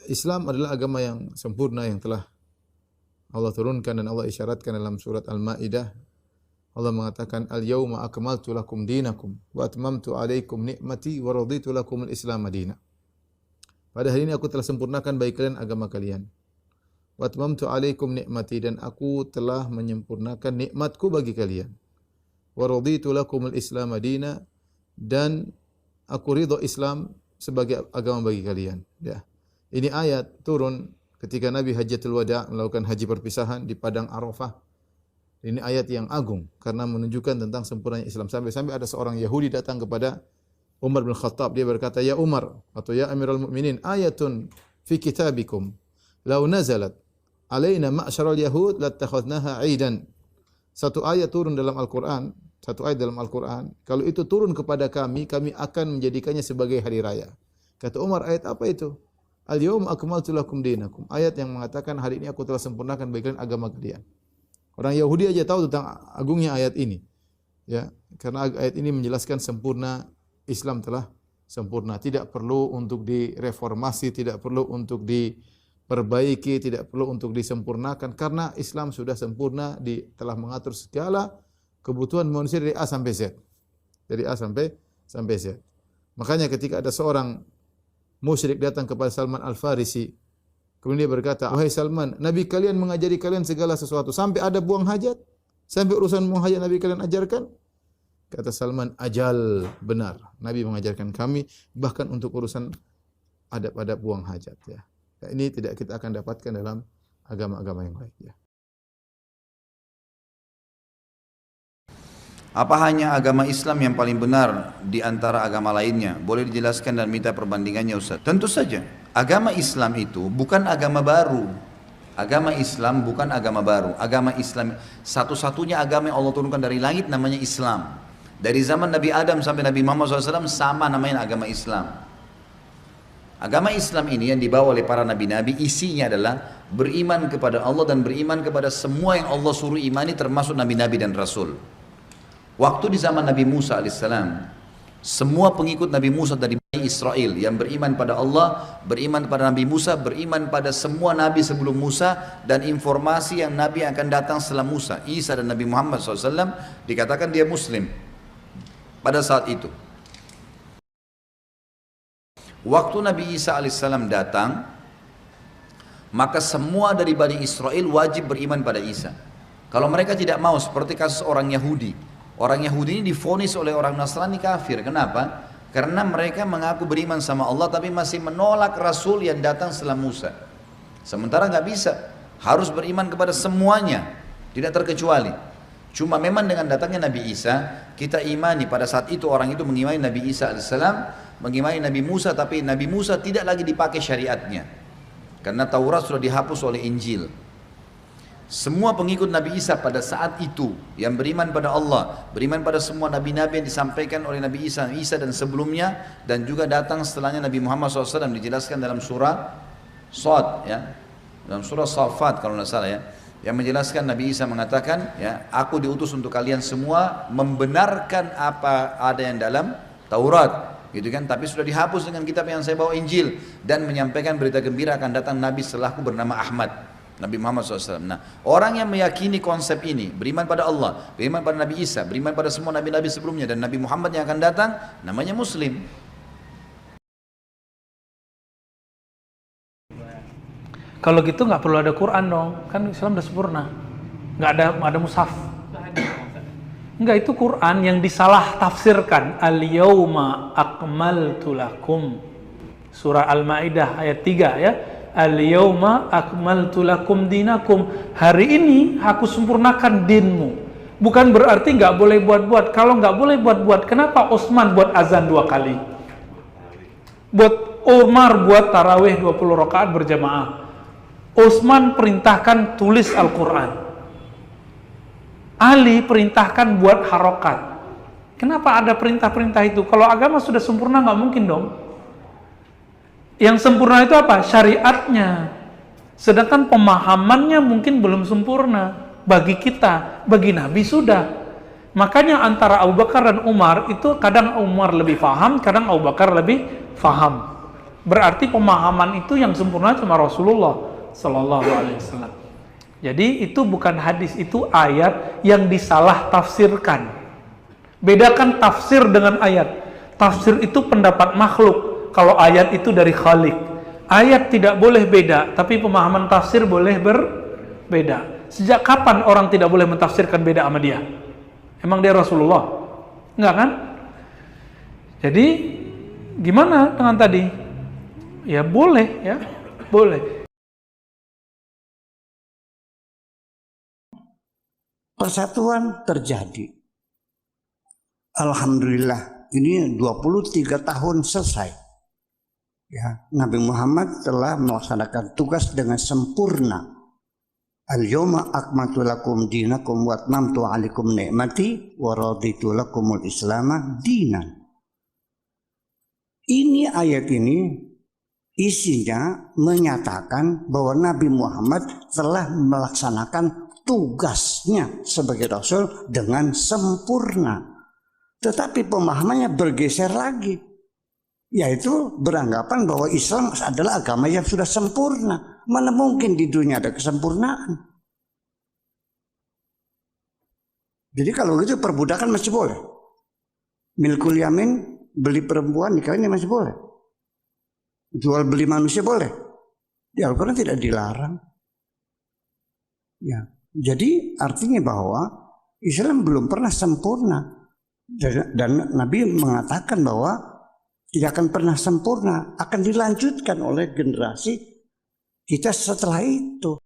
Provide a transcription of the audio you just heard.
Islam adalah agama yang sempurna yang telah Allah turunkan dan Allah isyaratkan dalam surat Al-Maidah. Allah mengatakan al-yauma akmaltu lakum dinakum wa atmamtu 'alaikum ni'mati wa raditu lakumul Islam madina. Pada hari ini aku telah sempurnakan bagi kalian agama kalian. Wa atmamtu 'alaikum ni'mati, dan aku telah menyempurnakan nikmatku bagi kalian. Wa raditu lakumul Islam madina, dan aku ridha Islam sebagai agama bagi kalian. Ya. Ini ayat turun ketika Nabi Hajjatul Wada' melakukan haji perpisahan di padang Arafah. Ini ayat yang agung karena menunjukkan tentang sempurnanya Islam. Sampai-sampai ada seorang Yahudi datang kepada Umar bin Khattab. Dia berkata, "Ya Umar," atau "Ya Amirul Mukminin, ayatun fi kitabikum law nazalat alaina ma'syaral yahud lattakhadnaha 'aidan." Satu ayat turun dalam Al-Qur'an, satu ayat dalam Al-Qur'an, kalau itu turun kepada kami, kami akan menjadikannya sebagai hari raya. Kata Umar, ayat apa itu? Al-yawma akmaltu lakum dinakum. Ayat yang mengatakan hari ini aku telah sempurnakan bagi kalian agama kalian. Orang Yahudi aja tahu tentang agungnya ayat ini. Ya, karena ayat ini menjelaskan sempurna Islam telah sempurna, tidak perlu untuk direformasi, tidak perlu untuk diperbaiki, tidak perlu untuk disempurnakan karena Islam sudah sempurna, telah mengatur segala kebutuhan manusia dari A sampai Z. Dari A sampai Z. Makanya ketika ada seorang musyrik datang kepada Salman Al-Farisi, kemudian dia berkata, "Wahai Salman, Nabi kalian mengajari kalian segala sesuatu, sampai ada buang hajat, sampai urusan buang hajat Nabi kalian ajarkan?" Kata Salman, "Ajal, benar. Nabi mengajarkan kami bahkan untuk urusan adab-adab buang hajat." Ya. Ini tidak kita akan dapatkan dalam agama-agama yang lain. Ya. Apa hanya agama Islam yang paling benar di antara agama lainnya? Boleh dijelaskan dan minta perbandingannya, Ustaz? Tentu saja. Agama Islam itu bukan agama baru. Agama Islam bukan agama baru. Agama Islam satu-satunya agama yang Allah turunkan dari langit namanya Islam. Dari zaman Nabi Adam sampai Nabi Muhammad SAW sama namanya agama Islam. Agama Islam ini yang dibawa oleh para nabi-nabi isinya adalah beriman kepada Allah dan beriman kepada semua yang Allah suruh imani termasuk nabi-nabi dan rasul. Waktu di zaman Nabi Musa alaihissalam, semua pengikut Nabi Musa dari Bani Israel yang beriman pada Allah, beriman pada Nabi Musa, beriman pada semua Nabi sebelum Musa, dan informasi yang Nabi akan datang setelah Musa, Isa dan Nabi Muhammad SAW, dikatakan dia Muslim pada saat itu. Waktu Nabi Isa alaihissalam datang, maka semua dari Bani Israel wajib beriman pada Isa. Kalau mereka tidak mau, seperti kasus orang Yahudi. Orang Yahudi ini divonis oleh orang Nasrani kafir. Kenapa? Karena mereka mengaku beriman sama Allah tapi masih menolak Rasul yang datang setelah Musa. Sementara nggak bisa, harus beriman kepada semuanya, tidak terkecuali. Cuma memang dengan datangnya Nabi Isa, kita imani pada saat itu orang itu mengimani Nabi Isa alaihissalam, mengimani Nabi Musa, tapi Nabi Musa tidak lagi dipakai syariatnya. Karena Taurat sudah dihapus oleh Injil. Semua pengikut Nabi Isa pada saat itu yang beriman pada Allah, beriman pada semua nabi-nabi yang disampaikan oleh Nabi Isa dan sebelumnya, dan juga datang setelahnya Nabi Muhammad SAW, dijelaskan dalam surah Shad, ya, dalam surah Shafat kalau tidak salah, ya, yang menjelaskan Nabi Isa mengatakan, ya, aku diutus untuk kalian semua membenarkan apa ada yang dalam Taurat, gitu kan, tapi sudah dihapus dengan kitab yang saya bawa, Injil, dan menyampaikan berita gembira akan datang Nabi setelahku bernama Ahmad, Nabi Muhammad SAW. Nah, orang yang meyakini konsep ini, beriman pada Allah, beriman pada Nabi Isa, beriman pada semua nabi-nabi sebelumnya dan Nabi Muhammad yang akan datang, namanya Muslim. Kalau gitu nggak perlu ada Quran dong, kan Islam udah sempurna, nggak ada mushaf. Enggak, itu Quran yang disalah tafsirkan. Al-yawma akmaltu lakum, surah Al-Maidah ayat 3, ya. Al-yawma akmaltu lakum dinakum, hari ini aku sempurnakan dinmu. Bukan berarti nggak boleh buat-buat. Kalau nggak boleh buat-buat, kenapa Utsman buat azan 2 kali? Buat Umar buat tarawih 20 rakaat berjamaah. Utsman perintahkan tulis Al-Quran. Ali perintahkan buat harokat. Kenapa ada perintah-perintah itu? Kalau agama sudah sempurna nggak mungkin dong. Yang sempurna itu apa? Syariatnya. Sedangkan pemahamannya mungkin belum sempurna. Bagi kita, bagi Nabi sudah. Makanya antara Abu Bakar dan Umar itu kadang Umar lebih faham, kadang Abu Bakar lebih faham. Berarti pemahaman itu yang sempurna cuma Rasulullah Sallallahu Alaihi Wasallam. Jadi itu bukan hadis, itu ayat yang disalah tafsirkan. Bedakan tafsir dengan ayat. Tafsir itu pendapat makhluk, kalau ayat itu dari Khalik. Ayat tidak boleh beda, tapi pemahaman tafsir boleh berbeda. Sejak kapan orang tidak boleh mentafsirkan beda sama dia? Emang dia Rasulullah? Enggak kan? Jadi gimana dengan tadi? Ya boleh, ya boleh. Persatuan terjadi. Alhamdulillah, ini 23 tahun selesai. Ya, Nabi Muhammad telah melaksanakan tugas dengan sempurna. Al-yawma akmaltu lakum dinakum wa atmamtu 'alaikum ni'mati wa raditu lakumul islama dinan. Ini ayat ini isinya menyatakan bahwa Nabi Muhammad telah melaksanakan tugasnya sebagai Rasul dengan sempurna. Tetapi pemahamannya bergeser lagi, yaitu beranggapan bahwa Islam adalah agama yang sudah sempurna. Mana mungkin di dunia ada kesempurnaan. Jadi kalau gitu perbudakan masih boleh. Milkul yamin, beli perempuan nikahnya masih boleh. Jual beli manusia boleh. Di Al-Quran tidak dilarang. Ya. Jadi artinya bahwa Islam belum pernah sempurna. Dan Nabi mengatakan bahwa tidak akan pernah sempurna, akan dilanjutkan oleh generasi kita setelah itu.